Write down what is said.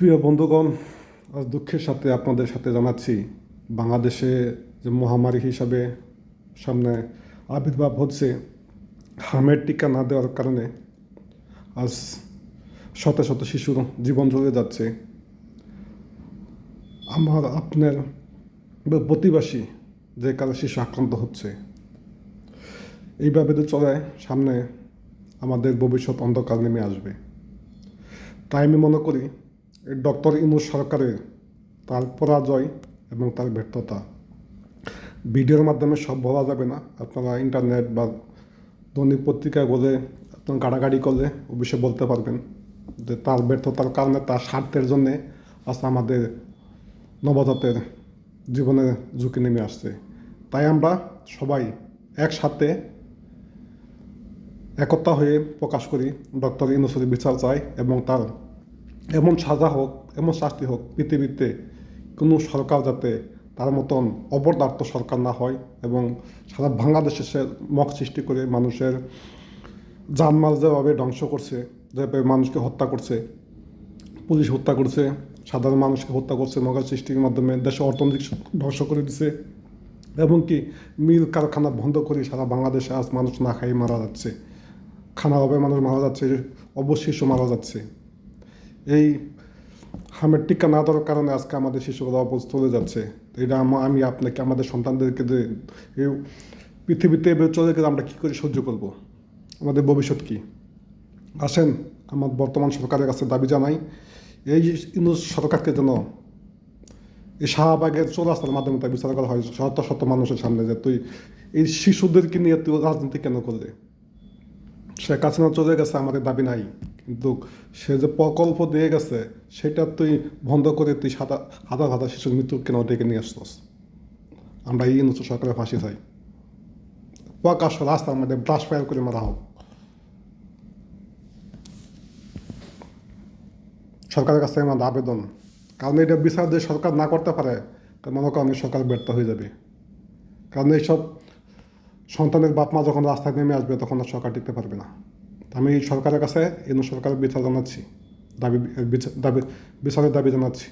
প্রিয় বন্ধুগণ, আজ দুঃখের সাথে আপনাদের সাথে জানাচ্ছি বাংলাদেশে যে মহামারী হিসাবে সামনে আবির্ভাব হচ্ছে, হামের টিকা না দেওয়ার কারণে আজ শত শত শিশুর জীবন চলে যাচ্ছে। আমার আপনার প্রতিবাসী যে কারো শিশু আক্রান্ত হচ্ছে, এইভাবে তো চলে সামনে আমাদের ভবিষ্যৎ অন্ধকার নেমে আসবে। তাই আমি মনে করি ডক্টর ইউনূস সরকারের তার পরাজয় এবং তার ব্যর্থতা ভিডিওর মাধ্যমে সব বলা যাবে না। আপনারা ইন্টারনেট বা দৈনিক পত্রিকা বলে আপনার গাড়াগাড়ি করলে অবশ্যই বলতে পারবেন যে তার ব্যর্থতার কারণে, তার স্বার্থের জন্যে আজ আমাদের নবজাতের জীবনের ঝুঁকি নেমে আসছে। তাই আমরা সবাই একসাথে একতা হয়ে প্রকাশ করি ডক্টর ইউনূসের বিচার চাই, এবং তার এমন সাজা হোক, এমন শাস্তি হোক, পৃথিবীতে কোনো সরকার যাতে তার মতন অপদার্থ সরকার না হয় এবং সারা বাংলাদেশে সে মক সৃষ্টি করে মানুষের জানমাল যেভাবে ধ্বংস করছে, যেভাবে মানুষকে হত্যা করছে, পুলিশ হত্যা করছে, সাধারণ মানুষকে হত্যা করছে, মগা সৃষ্টির মাধ্যমে দেশে অর্থনৈতিক ধ্বংস করে দিছে, এমনকি মিল কারখানা বন্ধ করে সারা বাংলাদেশে আজ মানুষ না খাই মারা যাচ্ছে, খানা হবে মানুষ মারা যাচ্ছে, অবশিষ্ট মারা যাচ্ছে। এই হামের টিকা না দেওয়ার কারণে আজকে আমাদের শিশুগুলো অবস্থা চলে যাচ্ছে। এটা আমি আপনাকে, আমাদের সন্তানদেরকে যে এই পৃথিবীতে চলে গেলে আমরা কী করে সহ্য করব? আমাদের ভবিষ্যৎ কী? আসেন আমার বর্তমান সরকারের কাছে দাবি জানাই, এই ইউনূস সরকারকে যেন এই শাহবাগের চৌরাস্তার মাধ্যমে তাই বিচার করা হয় শত শত মানুষের সামনে, যে তুই এই শিশুদেরকে নিয়ে তুই রাজনীতি কেন করলে? শেখ হাসিনা চলে গেছে, আমাদের দাবি নাই, কিন্তু সে যে প্রকল্প দিয়ে গেছে সেটা তুই বন্ধ করে তুই হাজার হাজার শিশুর মৃত্যু কেন ডেকে নিয়ে আসছস? আমরা এই নতুন সরকারের ফাঁসি চাই, প্রকাশ রাস্তার মধ্যে ব্রাশ ফায়ার করে মারা হোক। সরকারের কাছে আমার আবেদন, কারণ এটা বিচার যে সরকার না করতে পারে, মনে করেন সরকার ব্যর্থ হয়ে যাবে। কারণ এইসব সন্তানের বাপ মা যখন রাস্তায় নেমে আসবে তখন আর সরকার টিকতে পারবে না। আমি সরকারের কাছে সরকারের বিচার জানাচ্ছি, দাবি বিচারের দাবি জানাচ্ছি।